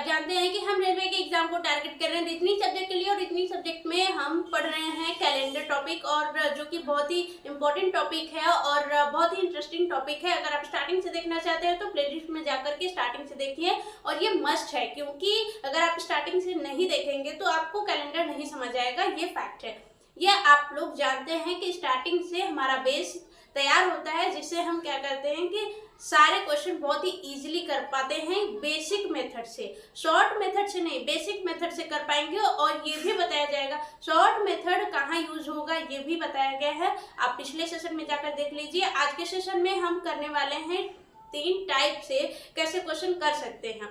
आप जानते हैं कि हम रेलवे के एग्जाम को टारगेट कर रहे हैं रीजनिंग सब्जेक्ट के लिए, और रीजनिंग सब्जेक्ट में हम पढ़ रहे हैं कैलेंडर टॉपिक, और जो कि बहुत ही इंपॉर्टेंट टॉपिक है और बहुत ही इंटरेस्टिंग टॉपिक है। अगर आप स्टार्टिंग से देखना चाहते हैं तो प्लेलिस्ट में जाकर के स्टार्टिंग से देखिए, और ये मस्ट है, क्योंकि अगर आप स्टार्टिंग से नहीं देखेंगे तो आपको कैलेंडर नहीं समझ आएगा। ये फैक्ट है, ये आप लोग जानते हैं कि स्टार्टिंग से हमारा बेस तैयार होता है, जिससे हम क्या करते हैं कि सारे क्वेश्चन बहुत ही इजीली कर पाते हैं बेसिक मेथड से, शॉर्ट मेथड से नहीं, बेसिक मेथड से कर पाएंगे। और ये भी बताया जाएगा शॉर्ट मेथड कहाँ यूज होगा, ये भी बताया गया है, आप पिछले सेशन में जाकर देख लीजिए। आज के सेशन में हम करने वाले हैं 3 टाइप से कैसे क्वेश्चन कर सकते हैं,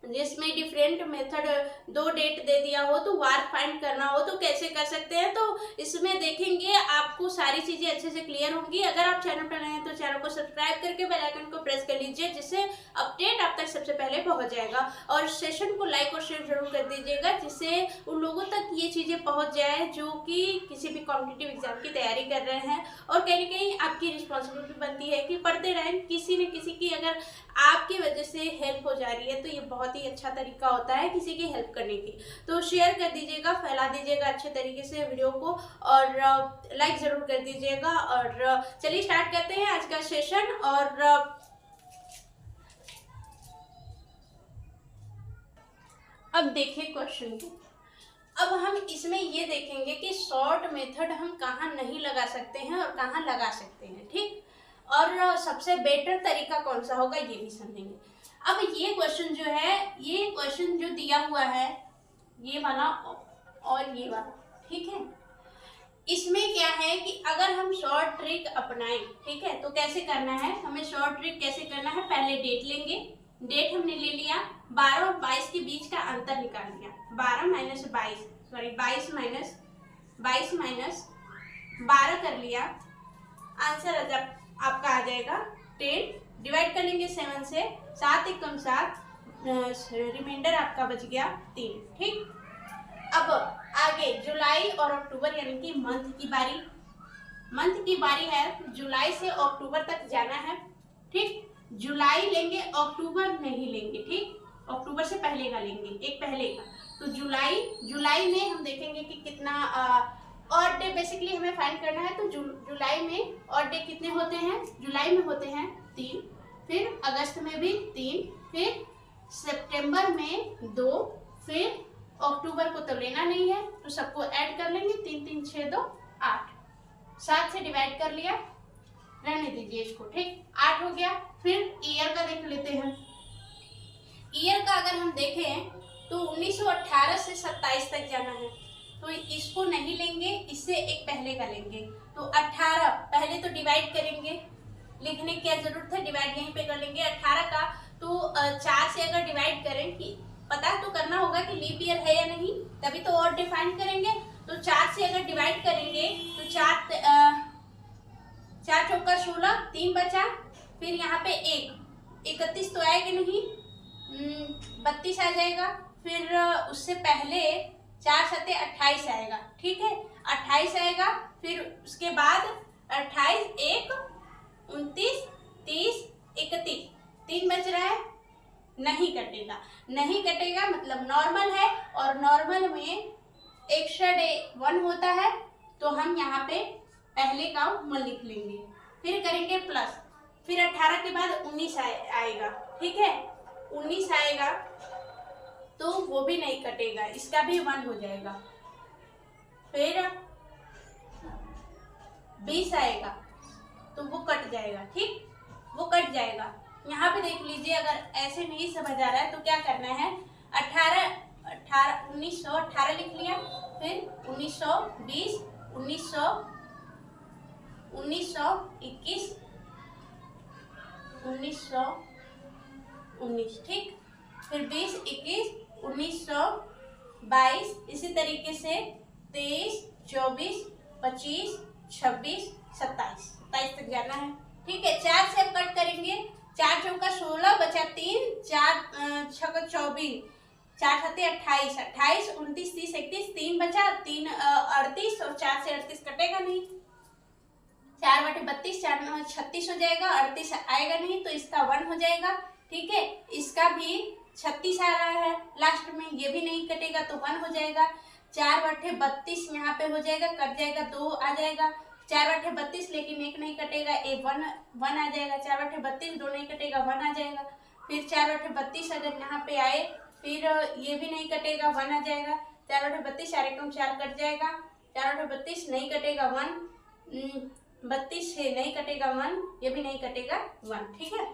जिसमें डिफरेंट मेथड, 2 डेट दे दिया हो तो वार फाइंड करना हो तो कैसे कर सकते हैं। तो इसमें देखेंगे आपको सारी चीजें अच्छे से क्लियर होंगी। अगर आप चैनल पर नए हैं तो चैनल को सब्सक्राइब करके बेल आइकन को प्रेस कर लीजिए, जिससे अपडेट आप तक सबसे पहले पहुंच जाएगा। और सेशन को लाइक और शेयर जरूर कर दीजिएगा, जिससे उन लोगों तक ये चीजें पहुंच जाए जो कि किसी भी कॉम्पिटिटिव एग्जाम की तैयारी कर रहे हैं। और कहीं ना कहीं आपकी रिस्पॉन्सिबिलिटी बनती है कि पढ़ते रहें, किसी न किसी की अगर आपकी वजह से हेल्प हो जा रही है तो ये बहुत ही अच्छा तरीका होता है किसी की हेल्प करने की। तो शेयर कर दीजिएगा, फैला दीजिएगा अच्छे तरीके से वीडियो को, और लाइक जरूर कर दीजिएगा। और चलिए स्टार्ट करते हैं आज का सेशन। और अब देखिए क्वेश्चन को। अब हम इसमें ये देखेंगे कि शॉर्ट मेथड हम कहाँ नहीं लगा सकते हैं और कहाँ लगा सकते हैं, ठीक, और सबसे बेटर तरीका कौन सा होगा ये भी समझेंगे। अब ये क्वेश्चन जो है, ये क्वेश्चन जो दिया हुआ है, ये वाला और ये वाला, ठीक है, इसमें क्या है कि अगर हम शॉर्ट ट्रिक अपनाएं, ठीक है, तो कैसे करना है, हमें शॉर्ट ट्रिक कैसे करना है। पहले डेट लेंगे, डेट हमने ले लिया, 12 और 22 के बीच का अंतर निकाल लिया, 12 माइनस 22, सॉरी 22 माइनस 12 कर लिया, आंसर आपका आ जाएगा 10। डिवाइड कर लेंगे 7 से, 7 एकम 7, रिमाइंडर आपका बच गया 3, ठीक। अब आगे जुलाई और अक्टूबर यानी कि मंथ की बारी है, जुलाई से अक्टूबर तक जाना है, ठीक। जुलाई लेंगे, अक्टूबर नहीं लेंगे, ठीक, अक्टूबर से पहले का लेंगे, एक पहले का। तो जुलाई में हम देखेंगे कि कितना और डे बेसिकली हमें फाइंड करना है। तो जुलाई में और डे कितने होते हैं, जुलाई में होते हैं 3, फिर अगस्त में भी 3, फिर सितंबर में 2, फिर अक्टूबर को तो लेना नहीं है तो सबको ऐड कर लेंगे, 3 3 6 2 8, 7 से डिवाइड कर लिया, रहने दीजिए इसको, ठीक, 8 हो गया। फिर ईयर का देख लेते हैं। ईयर का अगर हम देखें तो 1918 से 27 तक जाना है, तो इसको नहीं लेंगे, इससे एक पहले का लेंगे। तो 18 पहले तो डिवाइड करेंगे, लिखने की क्या जरूरत है, डिवाइड यहीं पे कर लेंगे 18 का। तो 4 से अगर डिवाइड करें, कि पता तो करना होगा कि लीप ईयर है या नहीं, तभी तो और डिफाइन करेंगे। तो 4 से अगर डिवाइड करेंगे तो 4 चौका 16, 3 बचा, फिर यहाँ पे 31 तो आएगा नहीं, 32 आ जाएगा, फिर उससे पहले 4 सत्ते 28 आएगा, ठीक है, 28 आएगा, फिर उसके बाद 28, 1, 29, 30, 31, 3 बच रहा है, नहीं कटेगा मतलब नॉर्मल है, और नॉर्मल में एक्स्ट्रा डे 1 होता है, तो हम यहाँ पे पहले का 1 लिख लेंगे, फिर करेंगे प्लस, फिर 18 के बाद 19 आएगा, ठीक है, 19 आएगा तो वो भी नहीं कटेगा, इसका भी 1 हो जाएगा, फिर 20 आएगा तो वो कट जाएगा, ठीक, वो कट जाएगा। यहाँ पे देख लीजिए, अगर ऐसे नहीं समझ आ रहा है तो क्या करना है, 1918 लिख लिया, फिर 1920, 1921, 1919, ठीक, फिर 20, 21, 1922, इसी तरीके से 23, 24, 25, 26, 27 तक जाना है, ठीक है। 4 से अब कट करेंगे, 4 चौका 16 बचा 3, 4 छक्का 24, 4 सत्ते 28, 28, 29, 30, 31, 3 बचा, 3 38, और 4 से 38 कटेगा नहीं, 4 बटे 32, 4 36 हो जाएगा, 38 आएगा नहीं तो इसका 1 हो जाएगा, ठीक है, इसका भी 36 आ रहा है लास्ट में, ये भी नहीं कटेगा तो 1 हो जाएगा। 4/32 यहाँ पे हो जाएगा, कट जाएगा 2 आ जाएगा। 4/32 लेकिन 1 नहीं कटेगा, 1 आ जाएगा। 4/32 2 नहीं कटेगा, 1 आ जाएगा। फिर 4/32 अगर यहाँ पे आए, फिर ये भी नहीं कटेगा, 1 आ जाएगा। 4/32 4 एकम 4 कट जाएगा। 4/32 नहीं कटेगा 1, 32 है नहीं कटेगा 1, ये भी नहीं कटेगा 1। ठीक है,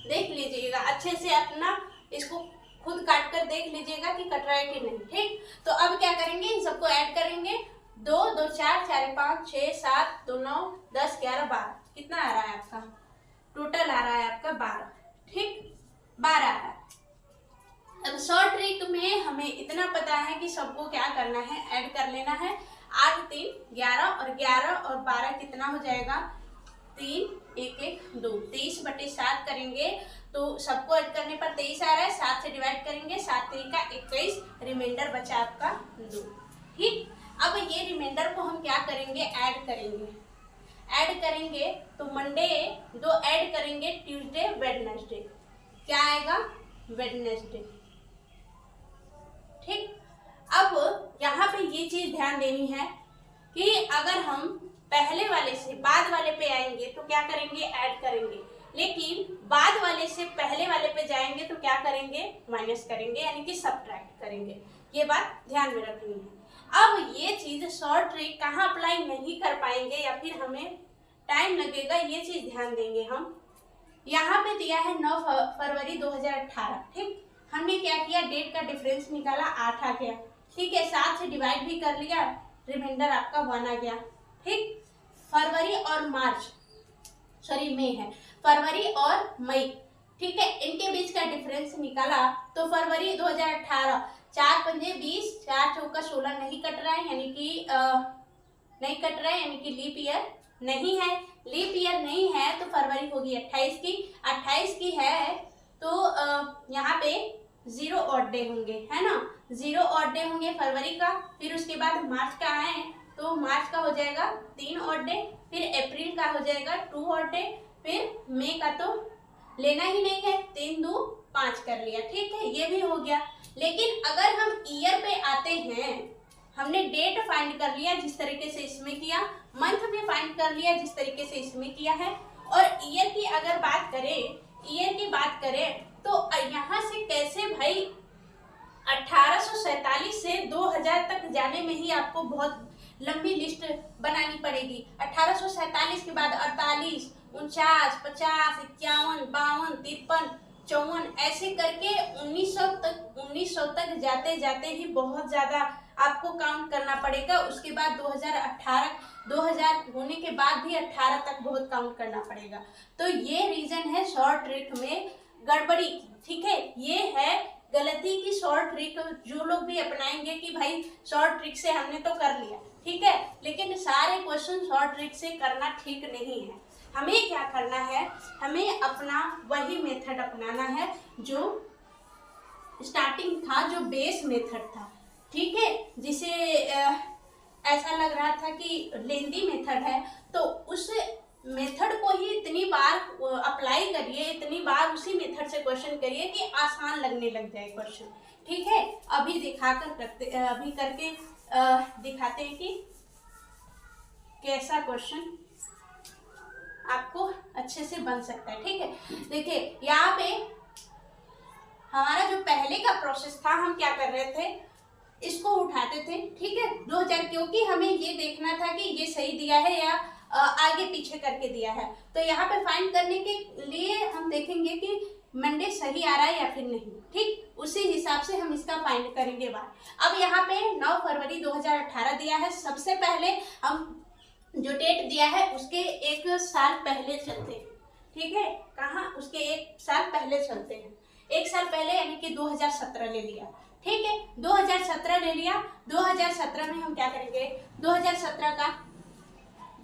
देख लीजिएगा अच्छे से, अपना इसको खुद काट कर देख लीजिएगा कि कट रहा है कि नहीं। ठीक, तो अब क्या करेंगे, इन सबको ऐड करेंगे। 2 2 4 4 5 6 7 2 9 10 11 12, कितना आ रहा है आपका? टोटल आ रहा है आपका 12। ठीक, 12 आ रहा है। अब शॉर्ट ट्रिक में हमें इतना पता है कि सबको क्या करना है, ऐड कर लेना है। 8 3 11 और 11 और 12 कितना हो जाएगा? 3 1 1 2, 23/7 करेंगे तो सबको ऐड करने पर 23 आ रहा है। 7 से डिवाइड करेंगे, 7 3 का 21, रिमाइंडर बचा आपका 2। ठीक, अब ये रिमाइंडर को हम क्या करेंगे, ऐड करेंगे। ऐड करेंगे तो मंडे 2 ऐड करेंगे, ट्यूसडे वेडनेसडे, क्या आएगा? वेडनेसडे। ठीक, अब यहाँ पे ये चीज ध्यान देनी है कि अगर हम पहले वाले से बाद वाले पे आएंगे तो क्या करेंगे, ऐड करेंगे, लेकिन बाद वाले से पहले वाले पे जाएंगे तो क्या करेंगे, माइनस करेंगे, यानी कि सब्ट्रैक्ट करेंगे। ये बात ध्यान में रखनी है। अब ये चीज शॉर्ट ट्रिक कहाँ अप्लाई नहीं कर पाएंगे या फिर हमें टाइम लगेगा, ये चीज ध्यान देंगे हम। यहाँ पे दिया है 9 फरवरी 2018। ठीक, हमने क्या किया, डेट का डिफरेंस निकाला, 8 आ गया। ठीक है, 7 से डिवाइड भी कर लिया, रिमाइंडर आपका 1 आ गया। ठीक, फरवरी और मार्च, सॉरी मई है, फरवरी और मई, ठीक है, इनके बीच का डिफरेंस निकाला तो फरवरी 2018, 4 पंजे 20, 4 चौका 16 नहीं कट रहा है, यानी कि नहीं कट रहा है, यानी कि लीप ईयर नहीं है। लीप ईयर नहीं है तो फरवरी होगी 28 की, 28 की है तो यहाँ पे 0 ऑड डे होंगे, है ना, 0 ऑड डे होंगे फरवरी का। फिर उसके बाद मार्च का आए तो मार्च का हो जाएगा 3 ऑड डे, फिर अप्रैल का हो जाएगा 2 ऑड डे, फिर मई का तो लेना ही नहीं है, 3 2 5 कर लिया। ठीक है, ये भी हो गया। लेकिन अगर हम ईयर पे आते हैं, हमने डेट फाइंड कर लिया जिस तरीके से इसमें किया, मंथ भी फाइंड कर लिया जिस तरीके से इसमें किया है, और ईयर की अगर बात करें, ईयर की बात करें तो यहाँ से कैसे भाई 1847 से 2000 तक जाने में ही आपको बहुत लंबी लिस्ट बनानी पड़ेगी। 1847 के बाद 48, 49, 50, 51, 52, 53, 54 ऐसे करके 1900 तक जाते जाते ही बहुत ज्यादा आपको काउंट करना पड़ेगा। उसके बाद 2000 होने के बाद भी 18 तक बहुत काउंट करना पड़ेगा। तो ये रीजन है शॉर्ट ट्रिक में गड़बड़ी। ठीक है, ये है गलती की शॉर्ट ट्रिक, जो लोग भी अपनाएंगे कि भाई शॉर्ट ट्रिक से हमने तो कर लिया, ठीक है, लेकिन सारे क्वेश्चन शॉर्ट ट्रिक से करना ठीक नहीं है। हमें क्या करना है, हमें अपना वही मेथड अपनाना है जो स्टार्टिंग था, जो बेस मेथड था। ठीक है, जिसे ऐसा लग रहा था कि लेंदी मेथड है तो उस मेथड को ही इतनी बार अप्लाई करिए, इतनी बार उसी मेथड से क्वेश्चन करिए कि आसान लगने लग जाए क्वेश्चन। ठीक है, अभी अभी करके दिखाते हैं कि कैसा क्वेश्चन आपको अच्छे से बन सकता है। ठीक है, देखिए यहाँ पे हमारा जो पहले का प्रोसेस था, हम क्या कर रहे थे, इसको उठाते थे। ठीक है, 2000, क्योंकि हमें ये देखना था कि ये सही दिया है या आगे पीछे करके दिया है। तो यहाँ पे फाइंड करने के लिए हम देखेंगे कि मंडे सही आ रहा है या फिर नहीं। ठीक, उसी हिसाब से हम इसका फाइंड करेंगे बात। अब यहाँ पे 9 फरवरी 2018 दिया है। सबसे पहले हम जो डेट दिया है उसके 1 साल पहले चलते हैं। ठीक है, कहाँ, उसके 1 साल पहले चलते हैं। 1 साल पहले यानी कि 2017 ले लिया। ठीक है, 2017 ले लिया। 2017 में हम क्या करेंगे, 2017 का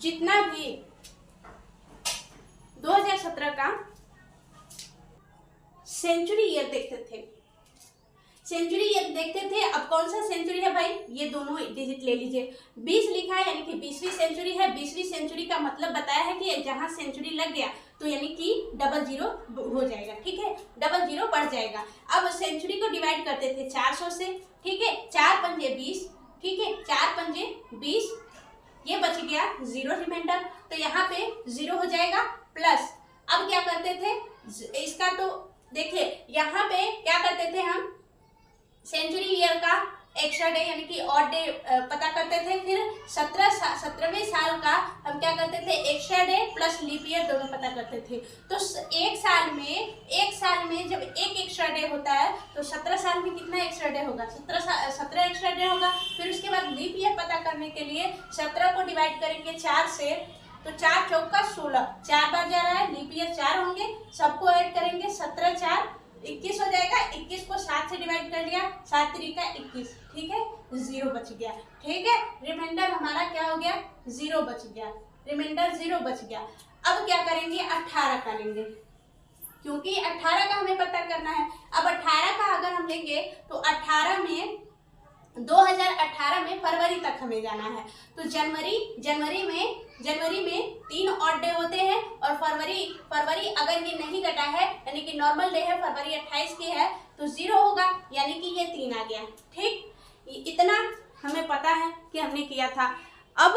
जितना भी 2017 का सेंचुरी ईयर देखते थे। सेंचुरी ये देखते थे, अब कौन सा सेंचुरी है भाई, ये दोनों डिजिट ले लीजिए। 20 लिखा है यानी कि 20वीं सेंचुरी है। 20वीं सेंचुरी का मतलब बताया है कि जहां सेंचुरी लग गया तो यानी कि डबल जीरो हो जाएगा, ठीक है, डबल जीरो बढ़ जाएगा। अब सेंचुरी को डिवाइड करते थे 400 से, ठीक है, 4 पंजे 20, ठीक है, 4 पंजे 20, ये बच गया 0 रिमाइंडर, तो यहाँ पे 0 हो जाएगा। प्लस अब क्या करते थे इसका, तो देखिए यहाँ पे क्या करते थे हम, सेंचुरी ईयर का एक्स्ट्रा डे यानी कि ऑड डे पता करते थे, फिर 17वें साल का हम क्या करते थे, extra day plus leap year दोनों पता करते थे। तो एक साल में जब एक एक्स्ट्रा डे होता है तो 17 साल में कितना एक्स्ट्रा डे होगा, 17 एक्स्ट्रा डे होगा। फिर उसके बाद लीप ईयर पता करने के लिए 17 को डिवाइड करेंगे 4 से, तो 4 चौका 16, 4 बार जा रहा है, लीप ईयर 4 होंगे, सबको ऐड करेंगे, 17 4 21 हो जाएगा। 21 को 7 से डिवाइड कर लिया, 7 3 21, ठीक है, 0 बच गया, ठीक है, रिमाइंडर हमारा क्या हो गया, 0 बच गया, रिमाइंडर 0 बच गया। अब क्या करेंगे, 18 का लेंगे, क्योंकि 18 का हमें पता करना है। अब 18 का अगर हम लेंगे तो 2018 में फरवरी तक हमें जाना है, तो जनवरी में 3 ऑड डे होते हैं, और फरवरी अगर ये नहीं घटा है यानी कि नॉर्मल डे है, फरवरी 28 की है तो 0 होगा, यानी कि ये 3 आ गया, ठीक, इतना हमें पता है कि हमने किया था। अब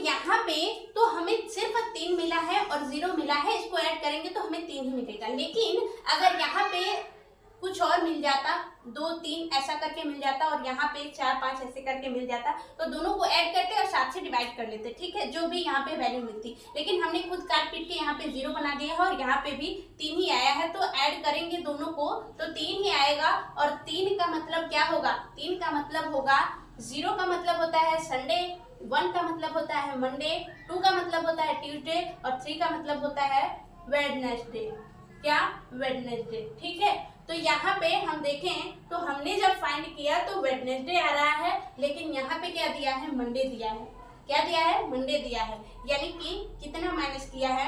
यहाँ पे तो हमें सिर्फ 3 मिला है और 0 मिला है, इसको ऐड करेंगे तो हमें 3 ही मिलेगा। लेकिन अगर यहाँ पे कुछ और मिल जाता, 2 3 ऐसा करके मिल जाता, और यहाँ पे 4 5 ऐसे करके मिल जाता, तो दोनों को ऐड करते और 7 से डिवाइड कर लेते, ठीक है, जो भी यहाँ पे वैल्यू मिलती। लेकिन हमने खुद काट पीट के यहाँ पे 0 बना दिया है, और यहाँ पे भी 3 ही आया है, तो ऐड करेंगे दोनों को तो 3 ही आएगा। और 3 का मतलब क्या होगा, 3 का मतलब होगा, 0 का मतलब होता है संडे, 1 का मतलब होता है मंडे, 2 का मतलब होता है ट्यूसडे, और 3 का मतलब होता है वेडनेसडे, क्या, वेडनेसडे, ठीक है। तो यहाँ पे हम देखें तो हमने जब फाइंड किया तो वेडनेसडे आ रहा है, लेकिन यहाँ पे क्या दिया है, मंडे दिया है, क्या दिया है, मंडे दिया है, यानी कि कितना माइनस किया है,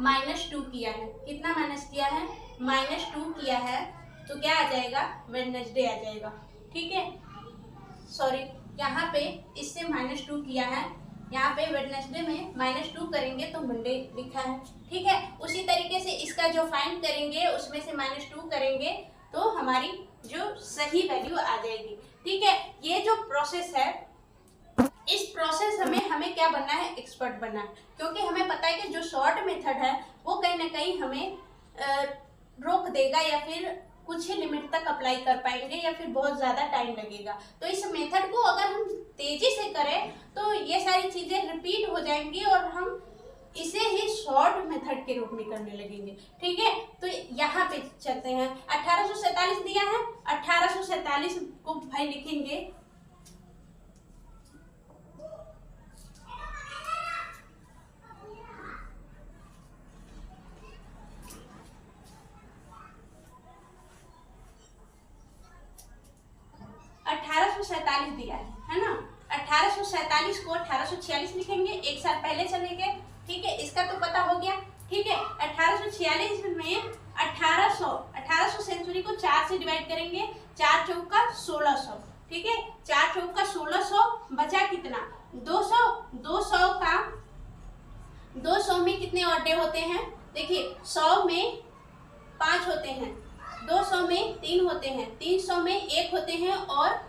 -2 किया है, कितना माइनस किया है, -2 किया है, तो क्या आ जाएगा, वेडनेसडे आ जाएगा, ठीक है, सॉरी यहाँ पे इससे -2 किया है, यहाँ पे वेडनेसडे में -2 करेंगे तो मंडे लिखा है, ठीक है। उसी तरीके से इसका जो फाइंड करेंगे उसमें से -2 करेंगे तो हमारी जो सही वैल्यू आ जाएगी, ठीक है। ये जो प्रोसेस है, इस प्रोसेस हमें क्या बनना है, एक्सपर्ट बनना है, क्योंकि हमें पता है कि जो शॉर्ट मेथड है वो कहीं ना कहीं हमें रोक देगा, या फिर कुछ ही लिमिट तक अप्लाई कर पाएंगे, या फिर बहुत ज़्यादा टाइम लगेगा। तो इस मेथड को अगर हम तेज़ी से करें तो ये सारी चीज़ें रिपीट हो जाएंगी और हम इसे ही शॉर्ट मेथड के रूप में करने लगेंगे, ठीक है। तो यहाँ पे चलते हैं, 1847 दिया है, 1847 को भाई लिखेंगे, दिया है ना, 1847 को 1846 लिखेंगे, एक साल पहले चले गए, ठीक है, इसका तो पता हो गया, ठीक है। 1846 में 1800 सेंचुरी को 4 से डिवाइड करेंगे, 4 चौका 1600, ठीक है, 4 चौका 1600, बचा कितना, 200 में कितने ऑड डे होते हैं, देखिए 100 में 5 होते हैं, 200 में 3 होते हैं, 300 में 1 होते हैं, और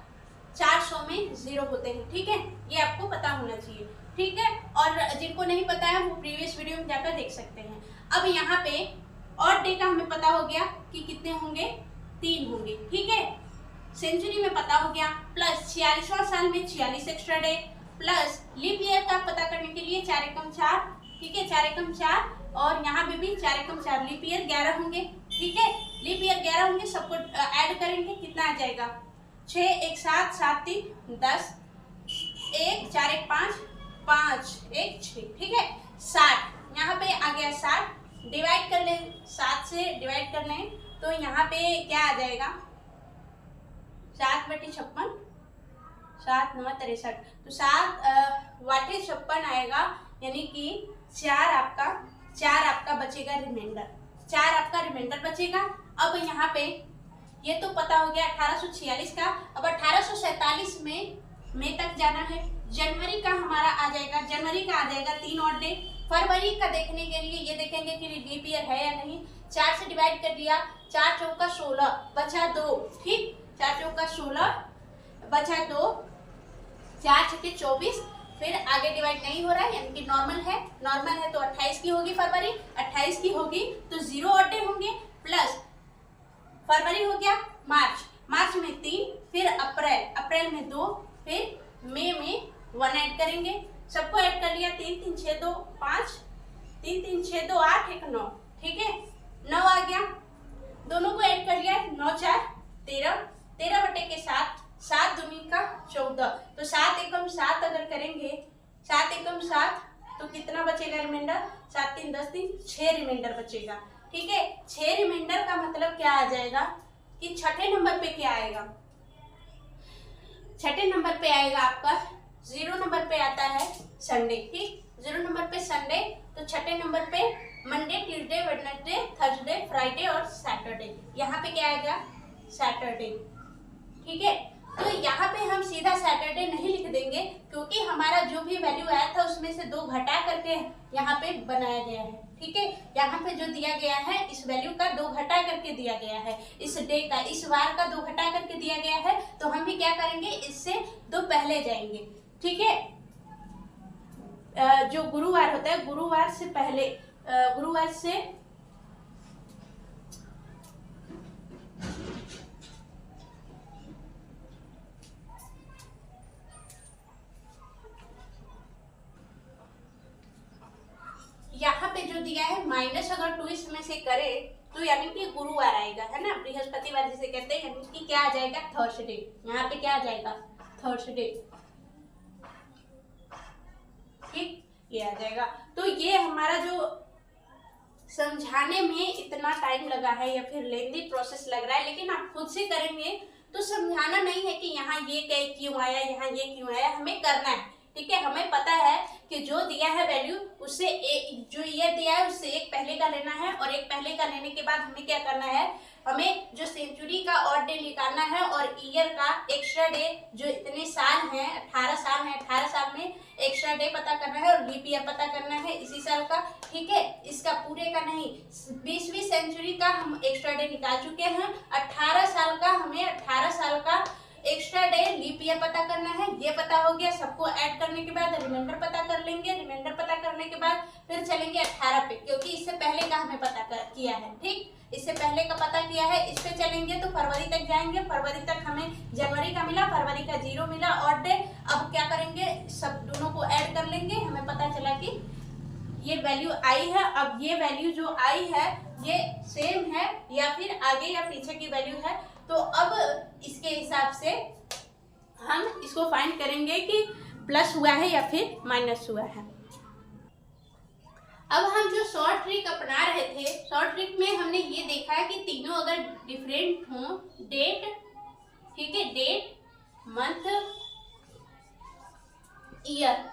400 में 0 होते हैं, ठीक है, ये आपको पता होना चाहिए, ठीक है। और जिनको नहीं पता है वो प्रीवियस वीडियो में जाकर देख सकते हैं। अब यहाँ पे ऑड डे का हमें पता हो गया कि कितने होंगे, 3 होंगे, ठीक है, सेंचुरी में पता हो गया, प्लस 46वां साल में 46 extra day, plus leap year का पता करने के लिए 4 एकम 4, ठीक है, 4 एकम 4, और यहाँ पे भी 4 एकम 4, लीप ईयर 11 होंगे, ठीक है, लीप ईयर 11 होंगे, सबको ऐड करेंगे, कितना आ जाएगा, 6 1 7 7 3 10, 1 4 1 5 5 1 6, ठीक है, 60, यहाँ पे आ गया 60, डिवाइड कर ले, 7 से डिवाइड कर लें तो यहाँ पे क्या आ जाएगा, 7/56, 7 9 63, तो 7/56 आएगा, यानी कि 4 आपका बचेगा रिमाइंडर, 4 आपका रिमाइंडर बचेगा। अब यहाँ पे ये तो पता हो गया 1846 का। अब 1847 में मई तक जाना है। जनवरी का हमारा आ जाएगा, जनवरी का आ जाएगा 3 ऑड डे। फरवरी का देखने के लिए ये देखेंगे कि लीप ईयर है या नहीं। 4 से डिवाइड कर दिया, 4 चौका 16 बचा 2, ठीक, 4 चौका 16 बचा 2, 4 छक्के 24। फिर आगे डिवाइड नहीं हो रहा है, यानी कि नॉर्मल है, नॉर्मल है तो 28 की होगी फरवरी, 28 की होगी तो 0 ऑड डे होंगे। प्लस फरवरी हो गया, मार्च, मार्च में 3, फिर अप्रैल, अप्रैल में 2, फिर मई में 1 ऐड करेंगे। सबको ऐड कर लिया, 3 3 6 2 5, 3 3 6 2 8 1 9, ठीक है, 9 आ गया। दोनों को ऐड कर लिया, 9 4 13, 13 बटे के 7, 7 दूनी का 14, तो 7 एकम 7 अगर करेंगे, 7 एकम 7 तो कितना बचेगा रिमाइंडर, 7 3 10 3 6 रिमाइंडर बचेगा, ठीक है। 6 रिमाइंडर का मतलब क्या आ जाएगा कि छठे नंबर पे क्या आएगा, छठे नंबर पे आएगा आपका 0 नंबर पे आता है संडे, ठीक, 0 नंबर पे संडे, तो छठे नंबर पे Monday, Tuesday, Wednesday, Thursday, Friday और सैटरडे। यहाँ पे क्या आएगा, सैटरडे, ठीक है। तो यहाँ पे हम सीधा सैटरडे नहीं लिख देंगे, क्योंकि हमारा जो भी वैल्यू आया था उसमें से 2 घटा करके यहाँ पे बनाया गया है, ठीक है। यहाँ पे जो दिया गया है इस वैल्यू का 2 घटा करके दिया गया है, इस डे का, इस वार का 2 घटा करके दिया गया है, तो हम भी क्या करेंगे, इससे 2 पहले जाएंगे, ठीक है। जो गुरुवार होता है, गुरुवार से पहले, गुरुवार से यहाँ पे जो दिया है माइनस अगर 2 इसमें से करे तो यानी कि गुरुवार आएगा, है ना, बृहस्पतिवार जिसे कहते हैं, यानी कि क्या आ जाएगा, थर्सडे। यहाँ पे क्या आ जाएगा, थर्सडे, ठीक, ये आ जाएगा। तो ये हमारा जो समझाने में इतना टाइम लगा है या फिर लेंदी प्रोसेस लग रहा है, लेकिन आप खुद से करेंगे तो समझाना नहीं है कि यहाँ ये क्यों आया, यहाँ ये क्यों आया, हमें करना है, ठीक है। हमें पता है कि जो दिया है वैल्यू उससे जो ईयर दिया है उससे एक पहले का लेना है, और एक पहले का लेने के बाद हमें क्या करना है, हमें जो सेंचुरी का ऑड डे निकालना है और ईयर का एक्स्ट्रा डे, जो इतने साल हैं, 18 साल हैं, 18 साल में एक्स्ट्रा डे पता करना है और लीप ईयर पता करना है इसी साल का, ठीक है। इसका पूरे का नहीं, 20वीं सेंचुरी का हम एक्स्ट्रा डे निकाल चुके हैं, 18 साल का हमें 18 साल का एक्स्ट्रा डे लीप ईयर पता करना है, ये पता हो गया। सबको ऐड करने के बाद रिमाइंडर पता कर लेंगे, रिमाइंडर पता करने के बाद फिर चलेंगे 18 पे, क्योंकि इससे पहले का हमें पता किया है, ठीक, इससे पहले का पता किया है, इस पे चलेंगे तो फरवरी तक जाएंगे, फरवरी तक हमें जनवरी का मिला, फरवरी का 0 मिला ऑड डे। अब क्या करेंगे, सब दोनों को ऐड कर लेंगे, हमें पता चला कि ये वैल्यू आई है। अब ये वैल्यू जो आई है ये सेम है या फिर आगे या पीछे की वैल्यू है, तो अब इसके हिसाब से हम इसको फाइंड करेंगे कि प्लस हुआ है या फिर माइनस हुआ है। अब हम जो शॉर्ट ट्रिक अपना रहे थे, शॉर्ट ट्रिक में हमने ये देखा है कि तीनों अगर डिफरेंट हों, डेट, ठीक है, डेट, मंथ, ईयर,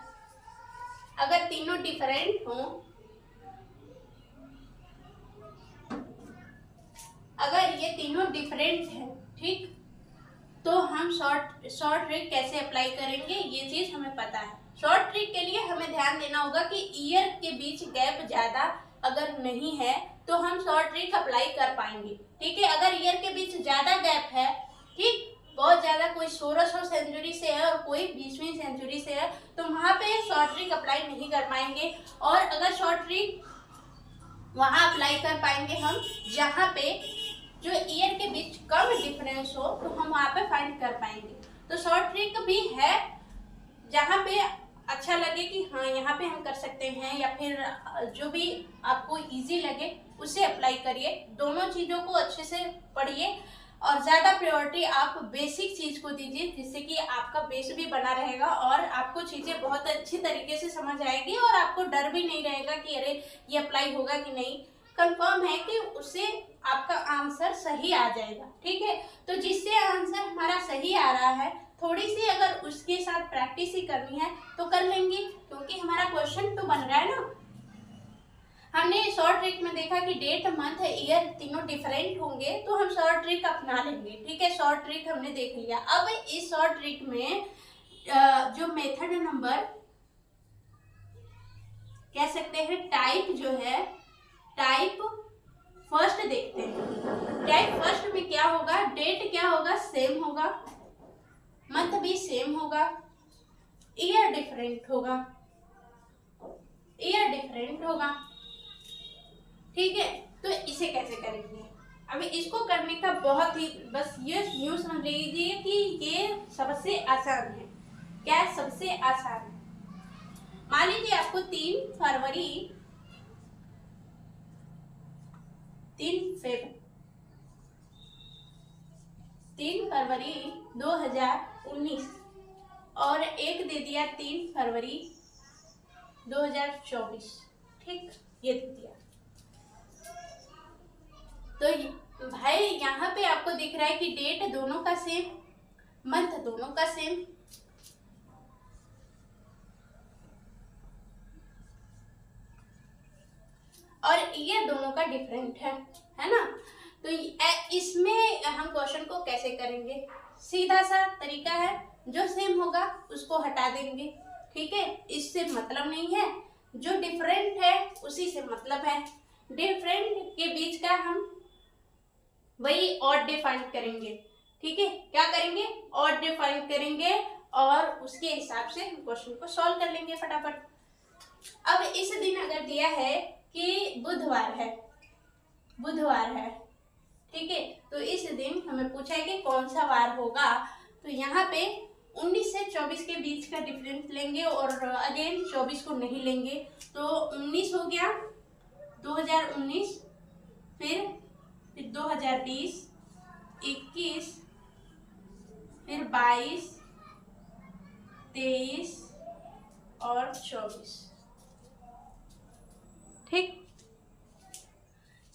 अगर तीनों डिफरेंट हों, अगर ये तीनों डिफरेंट हैं, ठीक, तो हम शॉर्ट ट्रिक कैसे अप्लाई करेंगे ये चीज हमें पता है। शॉर्ट ट्रिक के लिए हमें ध्यान देना होगा कि ईयर के बीच गैप ज्यादा अगर नहीं है तो हम शॉर्ट ट्रिक अप्लाई कर पाएंगे, ठीक है। अगर ईयर के बीच ज्यादा गैप है, ठीक, बहुत ज्यादा, कोई 1600 सेंचुरी से है और कोई 20वीं सेंचुरी से है, तो वहां पे शॉर्ट ट्रिक अप्लाई नहीं कर पाएंगे। और अगर शॉर्ट ट्रिक वहां अप्लाई कर पाएंगे हम जहाँ पे जो ईयर के बीच कम डिफरेंस हो, तो हम वहां पे फाइंड कर पाएंगे। तो शॉर्ट ट्रिक भी है जहाँ पे अच्छा लगे कि हाँ यहाँ पे हम कर सकते हैं, या फिर जो भी आपको इजी लगे उसे अप्लाई करिए। दोनों चीज़ों को अच्छे से पढ़िए और ज़्यादा प्रायोरिटी आप बेसिक चीज़ को दीजिए, जिससे कि आपका बेस भी बना रहेगा और आपको चीज़ें बहुत अच्छी तरीके से समझ आएगी और आपको डर भी नहीं रहेगा कि अरे ये अप्लाई होगा कि नहीं। कंफर्म है कि उससे आपका आंसर सही आ जाएगा, ठीक है। तो जिससे आंसर हमारा सही आ रहा है, थोड़ी सी अगर उसके साथ प्रैक्टिस ही करनी है तो कर लेंगे, क्योंकि हमारा क्वेश्चन तो बन रहा है ना, हमने शॉर्ट ट्रिक में देखा कि डेट, मंथ, ईयर तीनों डिफरेंट होंगे, तो हम शॉर्ट ट्रिक अपना लेंगे। ठीक है, शॉर्ट ट्रिक हमने देख लिया। अब इस शॉर्ट ट्रिक में जो मेथड नंबर कह सकते हैं, टाइप जो है, टाइप फर्स्ट देखते हैं। टाइप फर्स्ट में क्या होगा, डेट क्या होगा, सेम होगा, मंथ भी सेम होगा, ईयर डिफरेंट होगा, ईयर डिफरेंट होगा। ठीक है, तो इसे कैसे करेंगे? अभी इसको करने का बहुत ही, बस ये यूं समझ लीजिए कि ये सबसे आसान है। क्या सबसे आसान है? मान लीजिए आपको 3 फरवरी 3 फरवरी 2019 और एक दे दिया 3 फरवरी 2024। ठीक, ये दे दिया। तो भाई यहाँ पे आपको दिख रहा है कि डेट दोनों का सेम, मंथ दोनों का सेम, और ईयर दोनों का डिफरेंट है ना। तो इसमें हम क्वेश्चन को कैसे करेंगे? सीधा सा तरीका है, जो सेम होगा उसको हटा देंगे। ठीक है, इससे मतलब नहीं है, जो डिफरेंट है उसी से मतलब है। डिफरेंट के बीच का हम वही ऑड डिफाइन करेंगे। ठीक है, क्या करेंगे? ऑड डिफाइन करेंगे और उसके हिसाब से क्वेश्चन को सॉल्व कर लेंगे फटाफट। अब इस दिन अगर दिया है कि बुधवार है, बुधवार है, ठीक है, तो इस दिन हमें पूछा है कि कौन सा वार होगा। तो यहाँ पे 19 से 24 के बीच का डिफरेंस लेंगे और अगेन 24 को नहीं लेंगे। तो 19 हो गया, 2019, फिर 2020, 21, फिर 22, 23 और 24। ठीक,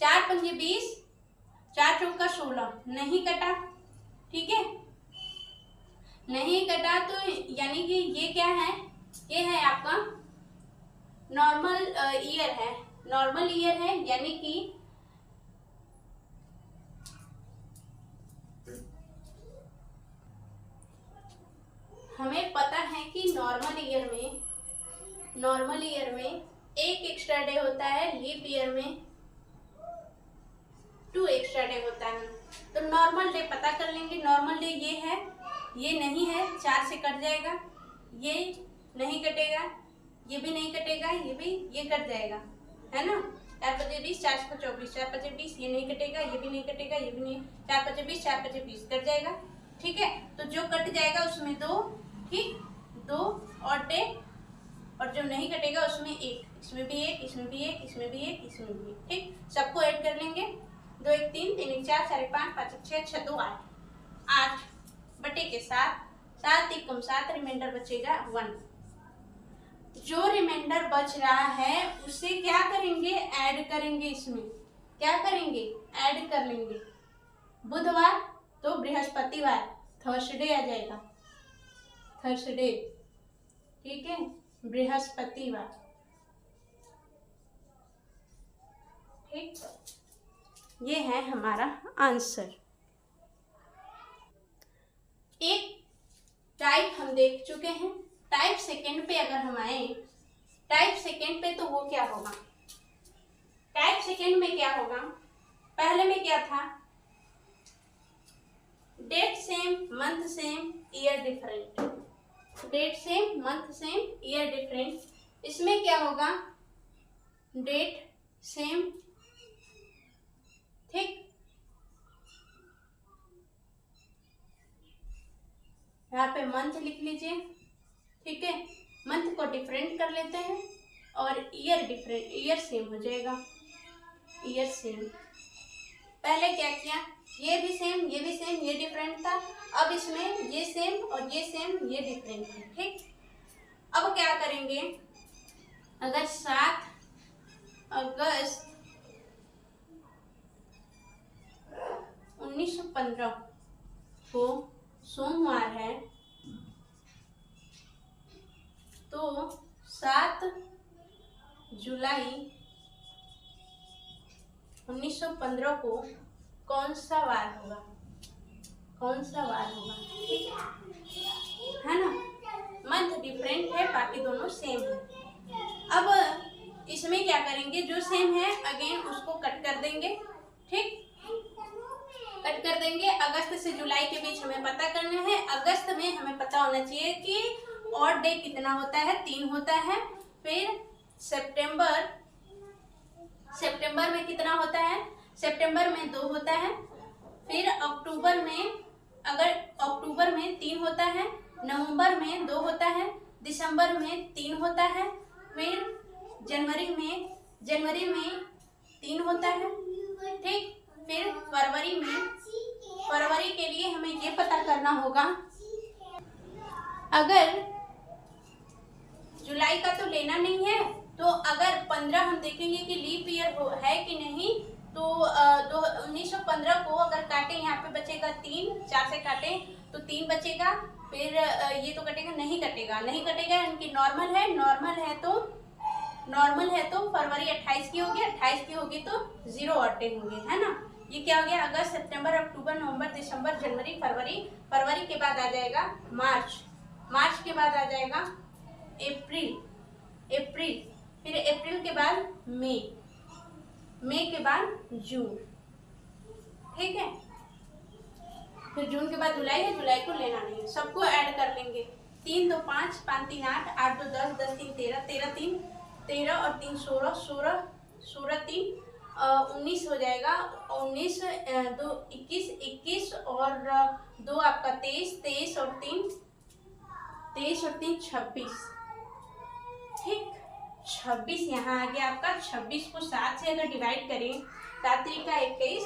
4 पंजे 20, 4 चौका 16, नहीं कटा। ठीक है, नहीं कटा, तो यानी कि ये क्या है? ये है आपका नॉर्मल ईयर है, नॉर्मल ईयर है, यानी कि हमें पता है कि नॉर्मल ईयर में एक एक्स्ट्रा डे होता है, लीप ईयर में 2 एक्स्ट्रा डे होता है। तो नॉर्मल डे पता कर लेंगे। नॉर्मल डे ये है, ये नहीं है, 4 से कट जाएगा, ये नहीं कटेगा, ये भी नहीं कटेगा, ये कट जाएगा, है ना। 4 पचे 20, 4 को 24, 4 पचे 20, ये नहीं कटेगा, ये भी नहीं कटेगा, ये भी नहीं, 4 पचे 20, 4 पचे 20 कट जाएगा। ठीक है, तो जो कट जाएगा उसमें 2, ठीक, 2 और डे, और जो नहीं कटेगा उसमें 1, इसमें भी 1, इसमें भी 1, इसमें भी 1, इसमें भी 1। ठीक, सबको ऐड कर लेंगे। 2 1 3, 3 1 4, 4 5, 5 6, 6 2 8, 8 बटे के 7, 7 1 कम 7, रिमाइंडर बचेगा 1। जो रिमाइंडर बच रहा है उसे क्या करेंगे? ऐड करेंगे। इसमें क्या करेंगे? ऐड कर लेंगे। बुधवार तो बृहस्पतिवार, थर्सडे आ जाएगा, थर्सडे। ठीक है, बृहस्पतिवार। ठीक, ये है हमारा आंसर। एक टाइप हम देख चुके हैं। टाइप सेकेंड पे अगर हम आए, टाइप सेकेंड पे, तो वो क्या होगा? टाइप सेकेंड में क्या होगा? पहले में क्या था? Date same, month same, year different. Date same, month same, year different. इसमें क्या होगा? डेट सेम, ठीक, यहाँ पे मंथ लिख लीजिए। ठीक है, मंथ को डिफरेंट कर लेते हैं और ईयर डिफरेंट, ईयर सेम हो जाएगा, ईयर सेम। पहले क्या किया? ये भी सेम, ये भी सेम, ये डिफरेंट था। अब इसमें ये सेम और ये सेम, ये डिफरेंट है। ठीक, अब क्या करेंगे? अगर 7 अगस्त 1915 को सोमवार है, तो 7 जुलाई 1915 को कौन सा वार होगा, कौन सा वार होगा, ठीक है ना। मंथ डिफरेंट है, बाकी दोनों सेम है। अब इसमें क्या करेंगे, जो सेम है अगेन उसको कट कर देंगे, ठीक, कट कर देंगे। अगस्त से जुलाई के बीच हमें पता करना है। अगस्त में हमें पता होना चाहिए कि ऑड डे कितना होता है, 3 होता है। फिर सितंबर में कितना होता है, सितंबर में 2 होता है। फिर अक्टूबर में, अगर अक्टूबर में 3 होता है, नवंबर में 2 होता है, दिसंबर में 3 होता है। फिर जनवरी में 3 होता है, ठीक। फिर फरवरी के लिए हमें ये पता करना होगा, अगर जुलाई का तो लेना नहीं है, तो अगर 15 हम देखेंगे कि लीप ईयर है कि नहीं, तो 1915 को अगर काटे, यहाँ पे बचेगा 3, 4 से काटे तो 3 बचेगा। फिर ये तो कटेगा, नहीं कटेगा, इनकी नॉर्मल है तो फरवरी 28 की होगी, 28 की होगी तो 0 ऑड डे होंगे, है ना। ये क्या हो गया, अगस्त, सितंबर, अक्टूबर, नवंबर, दिसंबर, जनवरी, फरवरी के बाद आ जाएगा मार्च के बाद आ जाएगा अप्रैल, फिर अप्रैल के बाद मई के बाद जून, ठीक है। फिर जून के बाद जुलाई है, जुलाई को लेना नहीं है, सबको ऐड कर लेंगे। 3 2 5, 5 3 8, 8 2 10, 10 3 13, 13 और 3 16 3 19 हो जाएगा। 19 2 21 और 2 आपका 23 और 3 26, ठीक। 26 यहाँ आ गया आपका। 26 को 7 से अगर डिवाइड करें, 7 3 का 21,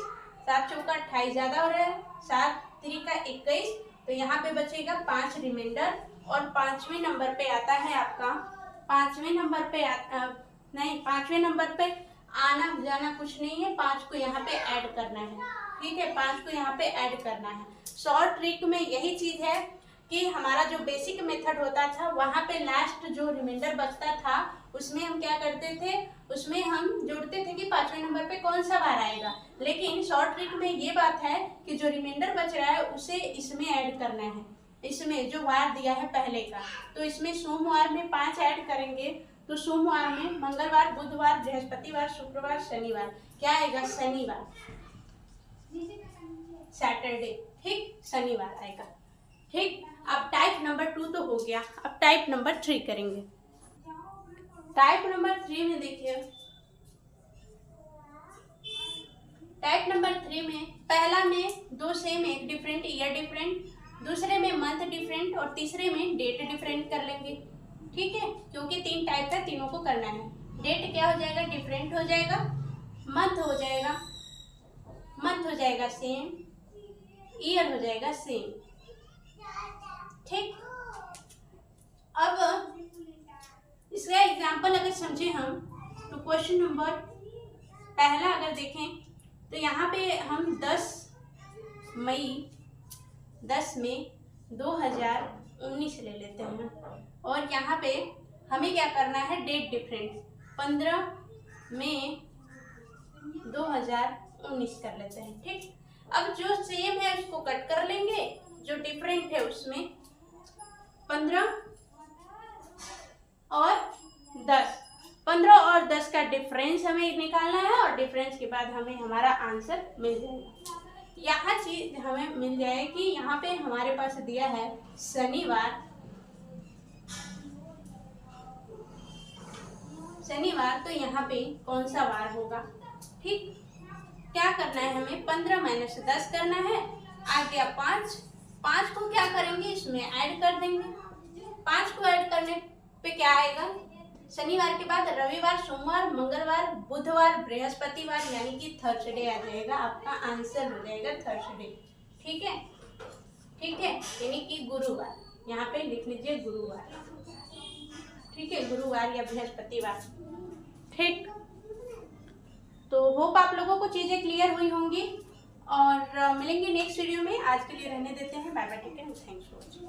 7 चौका 28 ज़्यादा हो रहा है, 7 3 का 21, तो यहाँ पे बचेगा 5 रिमाइंडर। और 5वें नंबर पे आता है आपका, 5वें नंबर पे आना जाना कुछ नहीं है, 5 को यहाँ पे ऐड करना है, ठीक है। 5 को यहाँ पे ऐड करना है। शॉर्ट ट्रिक में यही चीज़ है कि हमारा जो बेसिक मेथड होता था, वहाँ पे लास्ट जो रिमाइंडर बचता था उसमें हम क्या करते थे, उसमें हम जोड़ते थे कि 5वें नंबर पे कौन सा वार आएगा। लेकिन शॉर्ट ट्रिक में ये बात है कि जो रिमाइंडर बच रहा है उसे इसमें ऐड करना है, इसमें जो वार दिया है पहले का। तो इसमें सोमवार में 5 ऐड करेंगे, तो सोमवार में मंगलवार, बुधवार, बृहस्पतिवार, शुक्रवार, शनिवार, क्या आएगा, शनिवार, सैटरडे, ठीक, शनिवार आएगा, ठीक। अब टाइप नंबर 2 तो हो गया, अब टाइप नंबर 3 करेंगे। टाइप नंबर 3 में देखिए, टाइप नंबर 3 में पहला में 2 सेम, एक डिफरेंट, ईयर डिफरेंट, दूसरे में मंथ डिफरेंट और तीसरे में डेट डिफरेंट कर लेंगे, ठीक है, क्योंकि 3 टाइप है, तीनों को करना है। डेट क्या हो जाएगा, डिफरेंट हो जाएगा। मंथ हो जाएगा सेम, ईयर हो जाएगा सेम, ठीक। अब इसका एग्जाम्पल अगर समझे हम, तो क्वेश्चन नंबर पहला अगर देखें, तो यहाँ पे हम 10 मई 2019 ले लेते हैं। और यहाँ पे हमें क्या करना है, डेट डिफरेंट 15 मई 2019 कर लेते हैं, ठीक। अब जो सेम है उसको कट कर लेंगे, जो डिफरेंट है उसमें 15 और 10 का डिफरेंस हमें निकालना है, और डिफरेंस के बाद हमें हमारा आंसर मिल जाएगा। यहाँ चीज हमें मिल जाएगी, यहाँ पे हमारे पास दिया है शनिवार, तो यहाँ पे कौन सा वार होगा, ठीक। क्या करना है हमें, 15 - 10 करना है, आ गया 5 को क्या करेंगे, इसमें ऐड कर देंगे। 5 को ऐड करने पे क्या आएगा, शनिवार के बाद रविवार, सोमवार, मंगलवार, बुधवार, बृहस्पतिवार, यानी कि थर्सडे आ जाएगा, आपका आंसर हो जाएगा थर्सडे, ठीक है, यानी कि गुरुवार, यहाँ पे लिख लीजिए गुरुवार, ठीक है, गुरुवार या बृहस्पतिवार, ठीक। तो होप आप लोगों को चीज़ें क्लियर हुई होंगी, और मिलेंगे नेक्स्ट वीडियो में। आज के लिए रहने देते हैं, bye bye, take care, thanks for watching.